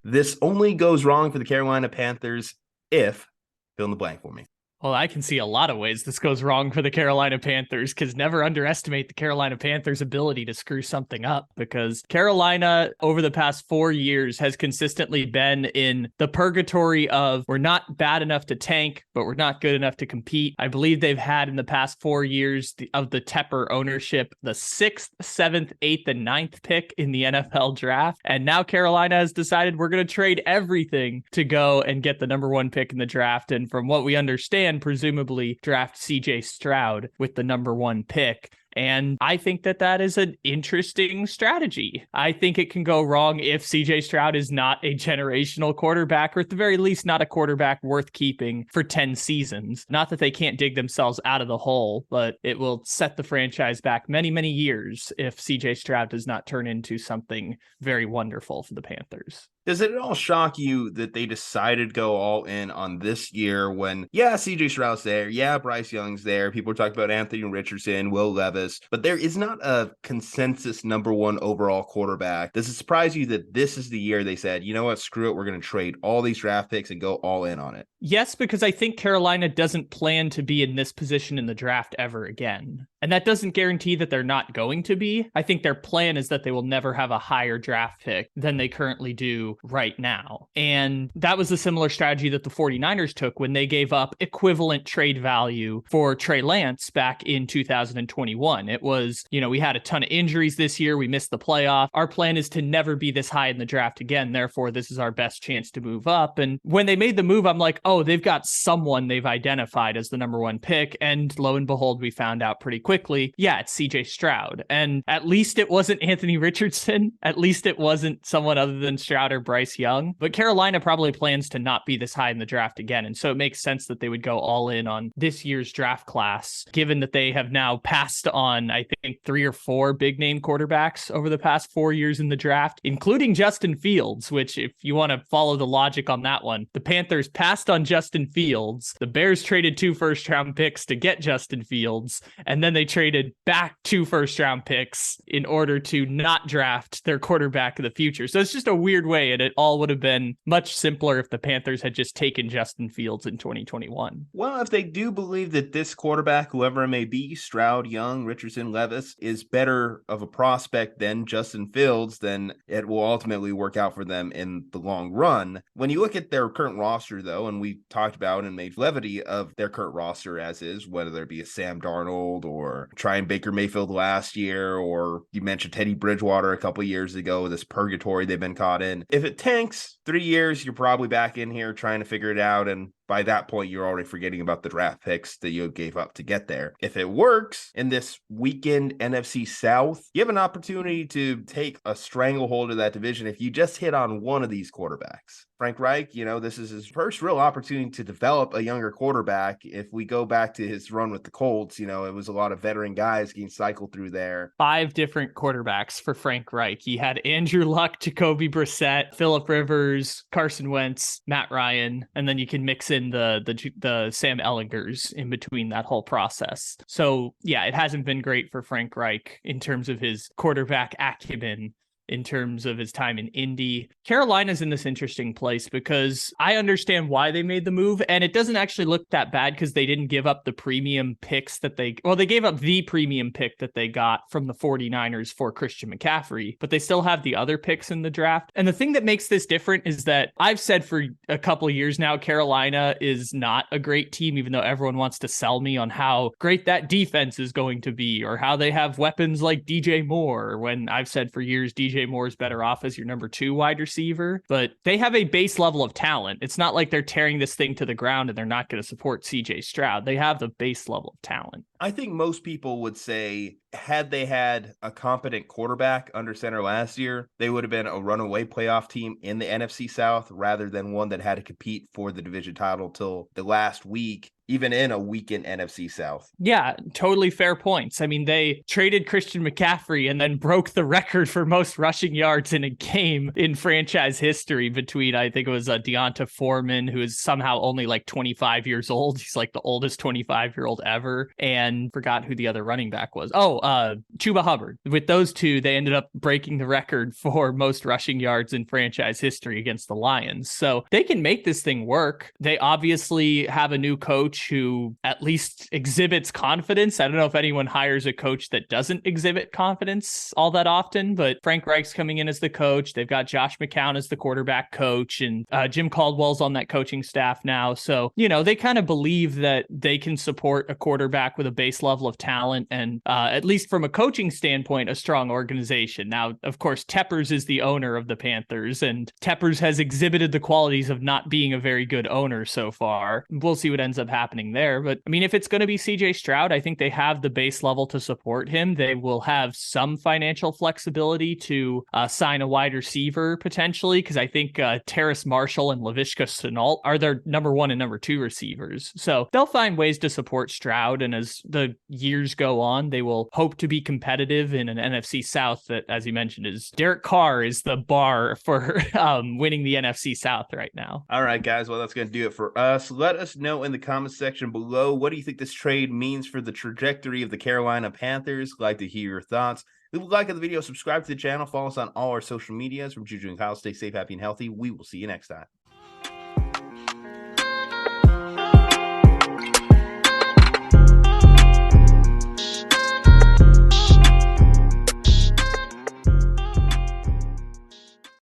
This only goes wrong for the Carolina Panthers if, fill in the blank for me. Well, I can see a lot of ways this goes wrong for the Carolina Panthers, because never underestimate the Carolina Panthers' ability to screw something up, because Carolina over the past 4 years has consistently been in the purgatory of we're not bad enough to tank, but we're not good enough to compete. I believe they've had in the past 4 years of the Tepper ownership, the 6th, 7th, 8th, and 9th pick in the NFL draft. And now Carolina has decided we're going to trade everything to go and get the number 1 pick in the draft. And from what we understand, presumably draft CJ Stroud with the number 1 pick. And I think that that is an interesting strategy. I think it can go wrong if CJ Stroud is not a generational quarterback, or at the very least, not a quarterback worth keeping for 10 seasons. Not that they can't dig themselves out of the hole, but it will set the franchise back many, many years if CJ Stroud does not turn into something very wonderful for the Panthers. Does it at all shock you that they decided to go all in on this year when, yeah, CJ Stroud's there, yeah, Bryce Young's there, people are talking about Anthony Richardson, Will Levis, but there is not a consensus number 1 overall quarterback? Does it surprise you that this is the year they said, you know what, screw it, we're going to trade all these draft picks and go all in on it? Yes, because I think Carolina doesn't plan to be in this position in the draft ever again. And that doesn't guarantee that they're not going to be. I think their plan is that they will never have a higher draft pick than they currently do right now. And that was a similar strategy that the 49ers took when they gave up equivalent trade value for Trey Lance back in 2021. It was, we had a ton of injuries this year. We missed the playoff. Our plan is to never be this high in the draft again. Therefore, this is our best chance to move up. And when they made the move, I'm like, oh, they've got someone they've identified as the number 1 pick. And lo and behold, we found out pretty quickly, yeah, it's CJ Stroud. And at least it wasn't Anthony Richardson. At least it wasn't someone other than Stroud or Bryce Young. But Carolina probably plans to not be this high in the draft again. And so it makes sense that they would go all in on this year's draft class, given that they have now passed on, I think, 3 or 4 big name quarterbacks over the past 4 years in the draft, including Justin Fields, which, if you want to follow the logic on that one, the Panthers passed on Justin Fields. The Bears traded 2 first-round picks to get Justin Fields, and then they traded back 2 first-round picks in order to not draft their quarterback of the future. So it's just a weird way, and it all would have been much simpler if the Panthers had just taken Justin Fields in 2021. Well, if they do believe that this quarterback, whoever it may be, Stroud, Young, Richardson, Levis, is better of a prospect than Justin Fields, then it will ultimately work out for them in the long run. When you look at their current roster, though, and we talked about and made levity of their current roster as is, whether it be a Sam Darnold or trying Baker Mayfield last year, or you mentioned Teddy Bridgewater a couple years ago, this purgatory they've been caught in. If it tanks 3 years, you're probably back in here trying to figure it out, and by that point, you're already forgetting about the draft picks that you gave up to get there. If it works in this weekend NFC South, you have an opportunity to take a stranglehold of that division if you just hit on one of these quarterbacks. Frank Reich, this is his first real opportunity to develop a younger quarterback. If we go back to his run with the Colts, it was a lot of veteran guys getting cycled through there. 5 different quarterbacks for Frank Reich. He had Andrew Luck, Jacoby Brissett, Phillip Rivers, Carson Wentz, Matt Ryan, and then you can mix in the Sam Ellingers in between that whole process. So yeah, it hasn't been great for Frank Reich in terms of his quarterback acumen in terms of his time in Indy. Carolina's in this interesting place because I understand why they made the move, and it doesn't actually look that bad because they didn't give up the premium picks that they gave up the premium pick that they got from the 49ers for Christian McCaffrey, but they still have the other picks in the draft. And the thing that makes this different is that I've said for a couple of years now, Carolina is not a great team, even though everyone wants to sell me on how great that defense is going to be or how they have weapons like DJ Moore, when I've said for years DJ Moore is better off as your number 2 wide receiver. But they have a base level of talent. It's not like they're tearing this thing to the ground and they're not going to support CJ Stroud. They have the base level of talent. I think most people would say, had they had a competent quarterback under center last year, they would have been a runaway playoff team in the NFC South rather than one that had to compete for the division title till the last week, even in a weakened NFC South. Yeah, totally fair points. I mean, they traded Christian McCaffrey and then broke the record for most rushing yards in a game in franchise history between, I think it was Deonta Foreman, who is somehow only like 25 years old. He's like the oldest 25-year-old ever. And forgot who the other running back was. Oh, Chuba Hubbard. With those two, they ended up breaking the record for most rushing yards in franchise history against the Lions. So they can make this thing work. They obviously have a new coach who at least exhibits confidence. I don't know if anyone hires a coach that doesn't exhibit confidence all that often, but Frank Reich's coming in as the coach. They've got Josh McCown as the quarterback coach, and Jim Caldwell's on that coaching staff now. So, they kind of believe that they can support a quarterback with a base level of talent and at least from a coaching standpoint, a strong organization. Now, of course, Teppers is the owner of the Panthers, and Teppers has exhibited the qualities of not being a very good owner so far. We'll see what ends up happening there. But I mean, if it's going to be CJ Stroud, I think they have the base level to support him. They will have some financial flexibility to sign a wide receiver potentially, because I think Terrace Marshall and Laviska Shenault are their number 1 and number 2 receivers. So they'll find ways to support Stroud. And as the years go on, they will hope to be competitive in an NFC South that, as you mentioned, is Derek Carr is the bar for winning the NFC South right now. All right, guys. Well, that's going to do it for us. Let us know in the comments section below, what do you think this trade means for the trajectory of the Carolina Panthers? Like to hear your thoughts. Leave a like on the video, subscribe to the channel, follow us on all our social medias. From Juju and Kyle, stay safe, happy, and healthy. We will see you next time.